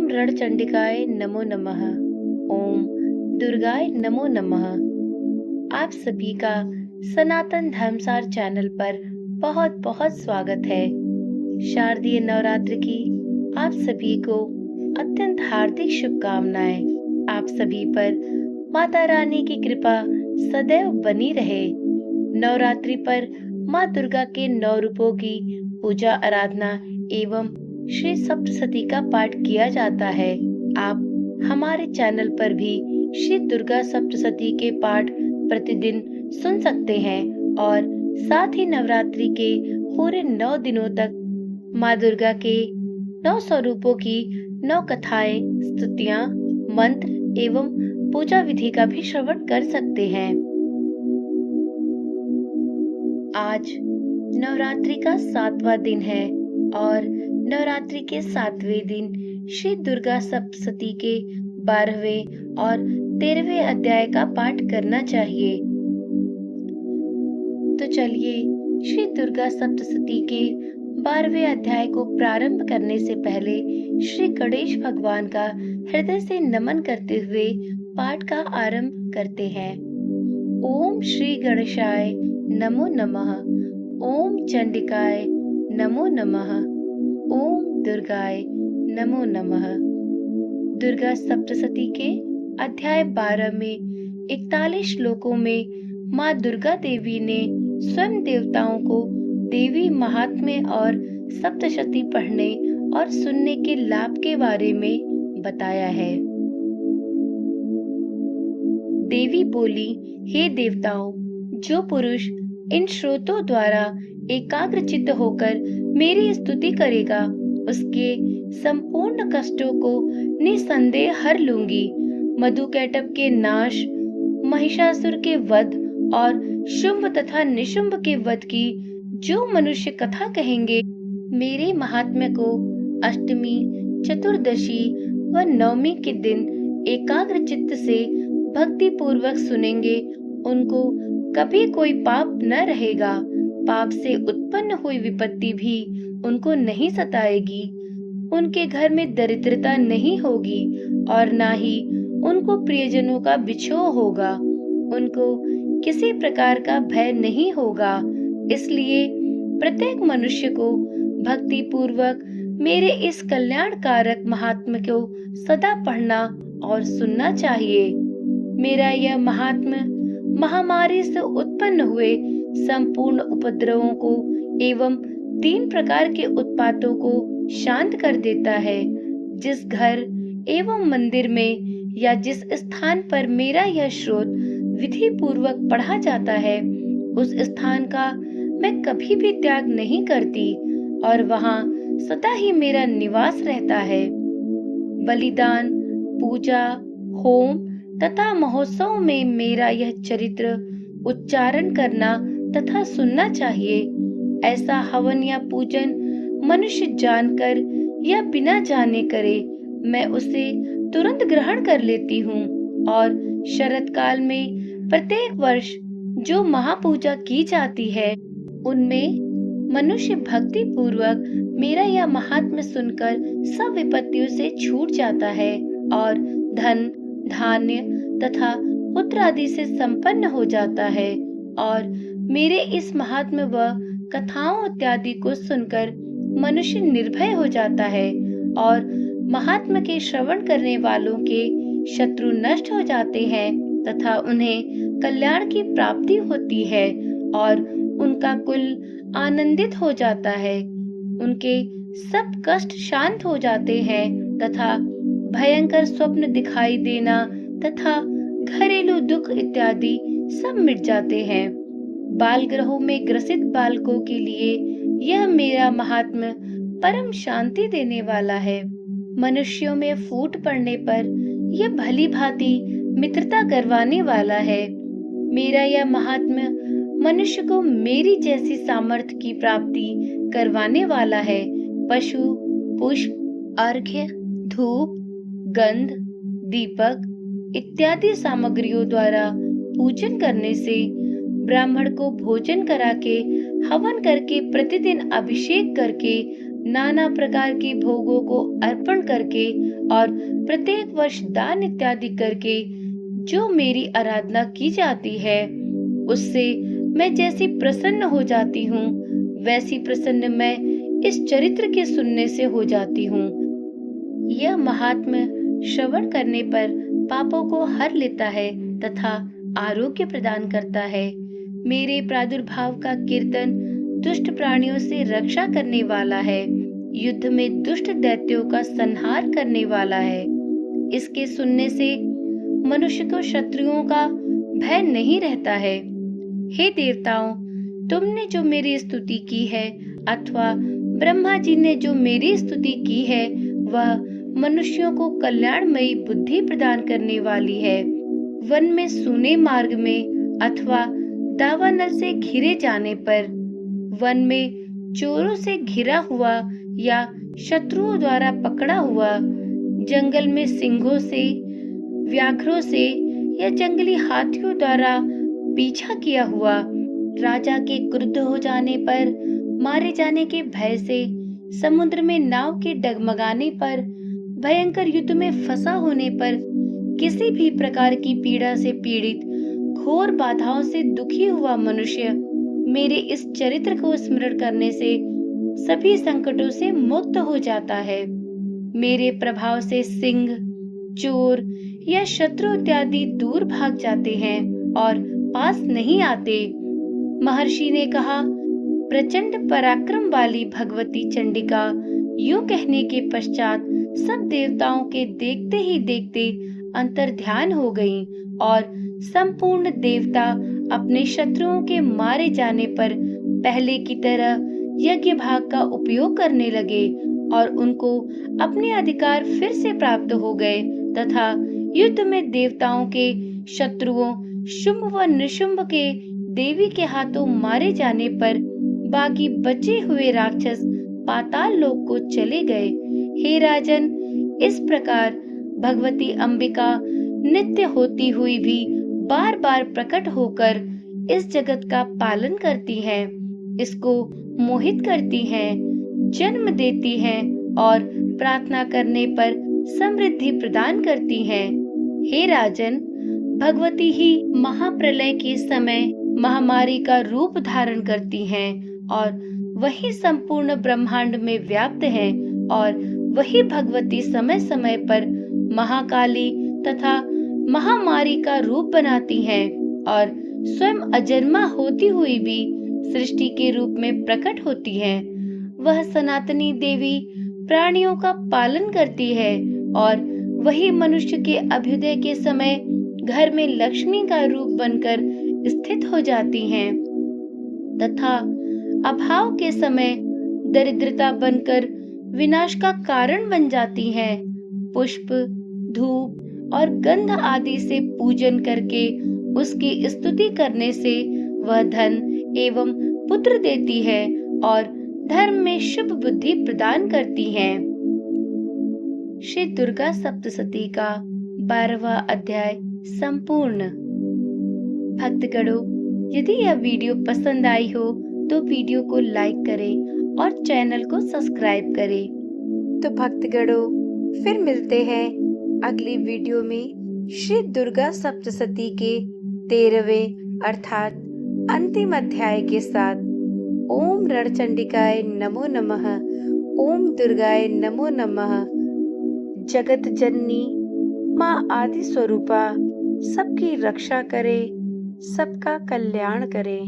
ओम रणचंडिकाय नमो नमः। ओम दुर्गाय नमो नमः। आप सभी का सनातन धर्मसार चैनल पर बहुत बहुत स्वागत है। शारदीय नवरात्र की आप सभी को अत्यंत हार्दिक शुभकामनाएं। आप सभी पर माता रानी की कृपा सदैव बनी रहे। नवरात्रि पर माँ दुर्गा के 9 रूपों की पूजा आराधना एवं श्री सप्तशती का पाठ किया जाता है। आप हमारे चैनल पर भी श्री दुर्गा सप्तशती के पाठ प्रतिदिन सुन सकते हैं और साथ ही नवरात्रि के पूरे 9 दिनों तक माँ दुर्गा के 9 स्वरूपों की 9 कथाएं, स्तुतियां, मंत्र एवं पूजा विधि का भी श्रवण कर सकते हैं। आज नवरात्रि का 7वां दिन है और नवरात्रि के 7वें दिन श्री दुर्गा सप्तशती के 12वें और 13वें अध्याय का पाठ करना चाहिए। तो चलिए श्री दुर्गा सप्तशती के 12वें अध्याय को प्रारंभ करने से पहले श्री गणेश भगवान का हृदय से नमन करते हुए पाठ का आरंभ करते हैं। ओम श्री गणेशाय नमो नमः। ओम चंडिकाय नमो नमः। ओम दुर्गाय नमो नमः। दुर्गा सप्तशती के अध्याय 12 में 41 श्लोकों में माँ दुर्गा देवी ने स्वयं देवताओं को देवी महात्म्य और सप्तशती पढ़ने और सुनने के लाभ के बारे में बताया है। देवी बोली, हे देवताओं, जो पुरुष इन श्रोतों द्वारा एकाग्र चित्त होकर मेरी स्तुति करेगा, उसके संपूर्ण कष्टों को निसंदेह हर लूंगी। मधुकैटभ के नाश, महिषासुर के वध और शुंभ तथा निशुंभ के वध की जो मनुष्य कथा कहेंगे, मेरे महात्म्य को अष्टमी, चतुर्दशी व नवमी के दिन एकाग्र चित्त से भक्ति पूर्वक सुनेंगे, उनको कभी कोई पाप न रहेगा। पाप से उत्पन्न हुई विपत्ति भी उनको नहीं सताएगी। उनके घर में दरिद्रता नहीं होगी और ना ही उनको प्रियजनों का बिछोह होगा। उनको किसी प्रकार का भय नहीं होगा। इसलिए प्रत्येक मनुष्य को भक्ति पूर्वक मेरे इस कल्याणकारक महात्म्य को सदा पढ़ना और सुनना चाहिए। मेरा यह महात्म्य महामारी से उत्पन्न हुए संपूर्ण उपद्रवों को एवं 3 प्रकार के उत्पातों को शांत कर देता है। जिस घर एवं मंदिर में या जिस स्थान पर मेरा यह श्रोत विधि पूर्वक पढ़ा जाता है, उस स्थान का मैं कभी भी त्याग नहीं करती और वहाँ सदा ही मेरा निवास रहता है। बलिदान, पूजा, होम तथा महोत्सव में मेरा यह चरित्र उच्चारण करना तथा सुनना चाहिए। ऐसा हवन या पूजन मनुष्य जानकर या बिना जाने करे, मैं उसे तुरंत ग्रहण कर लेती हूँ। और शरद काल में प्रत्येक वर्ष जो महापूजा की जाती है, उनमें मनुष्य भक्ति पूर्वक मेरा यह महात्म्य सुनकर सब विपत्तियों से छूट जाता है और धन, धान्य तथा पुत्र आदि से संपन्न हो जाता है। और मेरे इस महात्म्य व कथाओं इत्यादि को सुनकर मनुष्य निर्भय हो जाता है और महात्म्य के श्रवण करने वालों के शत्रु नष्ट हो जाते हैं तथा उन्हें कल्याण की प्राप्ति होती है और उनका कुल आनंदित हो जाता है। उनके सब कष्ट शांत हो जाते हैं तथा भयंकर स्वप्न दिखाई देना तथा घरेलू दुख इत्यादि सब मिट जाते हैं। बाल ग्रहों में ग्रसित बालकों के लिए यह मेरा महात्म्य परम शांति देने वाला है। मनुष्यों में फूट पड़ने पर यह भली भांति मित्रता करवाने वाला है। मेरा यह महात्म्य मनुष्य को मेरी जैसी सामर्थ्य की प्राप्ति करवाने वाला है। पशु, पुष्प, अर्घ्य, धूप, गंध, दीपक इत्यादि सामग्रियों द्वारा पूजन करने से, ब्राह्मण को भोजन करा के, हवन करके, प्रतिदिन अभिषेक करके, नाना प्रकार के भोगों को अर्पण करके और प्रत्येक वर्ष दान इत्यादि करके जो मेरी आराधना की जाती है, उससे मैं जैसी प्रसन्न हो जाती हूँ, वैसी प्रसन्न मैं इस चरित्र के सुनने से हो जाती हूँ। यह महात्म्य श्रवण करने पर पापों को हर लेता है तथा आरोग्य प्रदान करता है। मेरे प्रादुर्भाव का कीर्तन दुष्ट प्राणियों से रक्षा करने वाला है, युद्ध में दुष्ट दैत्यों का संहार करने वाला है। इसके सुनने से मनुष्य को शत्रुओं का भय नहीं रहता है। हे देवताओं, तुमने जो मेरी स्तुति की है अथवा ब्रह्मा जी ने जो मेरी स्तुति की है, वह मनुष्यों को कल्याणमयी बुद्धि प्रदान करने वाली है। वन में सूने मार्ग में अथवा दावानल से घिरे जाने पर, वन में चोरों से घिरा हुआ या शत्रुओं द्वारा पकड़ा हुआ, जंगल में सिंहों से, व्याघ्रों से या जंगली हाथियों द्वारा पीछा किया हुआ, राजा के क्रुद्ध हो जाने पर, मारे जाने के भय से, समुद्र में नाव के डगमगाने पर, भयंकर युद्ध में फंसा होने पर, किसी भी प्रकार की पीड़ा से पीड़ित, घोर बाधाओं से दुखी हुआ मनुष्य मेरे इस चरित्र को स्मरण करने से सभी संकटों से मुक्त हो जाता है। मेरे प्रभाव से सिंह, चोर या शत्रु इत्यादि दूर भाग जाते हैं और पास नहीं आते। महर्षि ने कहा, प्रचंड पराक्रम वाली भगवती चंडिका यूं कहने के पश्चात सब देवताओं के देखते ही देखते अंतर ध्यान हो गईं और संपूर्ण देवता अपने शत्रुओं के मारे जाने पर पहले की तरह यज्ञ भाग का उपयोग करने लगे और उनको अपने अधिकार फिर से प्राप्त हो गए तथा युद्ध में देवताओं के शत्रुओं शुंभ व निशुंभ के देवी के हाथों मारे जाने पर बाकी बचे हुए राक्षस पाताल लोक को चले गए। हे राजन, इस प्रकार भगवती अंबिका नित्य होती हुई भी बार बार प्रकट होकर इस जगत का पालन करती हैं, इसको मोहित करती हैं, जन्म देती हैं और प्रार्थना करने पर समृद्धि प्रदान करती हैं। हे राजन, भगवती ही महाप्रलय के समय महामारी का रूप धारण करती हैं और वही संपूर्ण ब्रह्मांड में व्याप्त है और वही भगवती समय समय पर महाकाली तथा महामारी का रूप बनाती हैं और स्वयं अजन्मा होती हुई भी सृष्टि के रूप में प्रकट होती हैं। वह सनातनी देवी प्राणियों का पालन करती है और वही मनुष्य के अभ्युदय के समय घर में लक्ष्मी का रूप बनकर स्थित हो जाती हैं तथा अभाव के समय दरिद्रता बनकर विनाश का कारण बन जाती हैं। पुष्प, धूप और गंध आदि से पूजन करके उसकी स्तुति करने से वह धन एवं पुत्र देती है और धर्म में शुभ बुद्धि प्रदान करती है। श्री दुर्गा सप्तशती का 12वां अध्याय संपूर्ण। भक्तगणों, यदि यह वीडियो पसंद आई हो तो वीडियो को लाइक करें और चैनल को सब्सक्राइब करें। तो भक्तगणों, फिर मिलते हैं अगली वीडियो में श्री दुर्गा सप्तशती के 13वें अर्थात अंतिम अध्याय के साथ। ओम रणचंडिकाय नमो नमः। ओम दुर्गाय नमो नमः। जगत जननी माँ आदि स्वरूपा सबकी रक्षा करे, सबका कल्याण करे।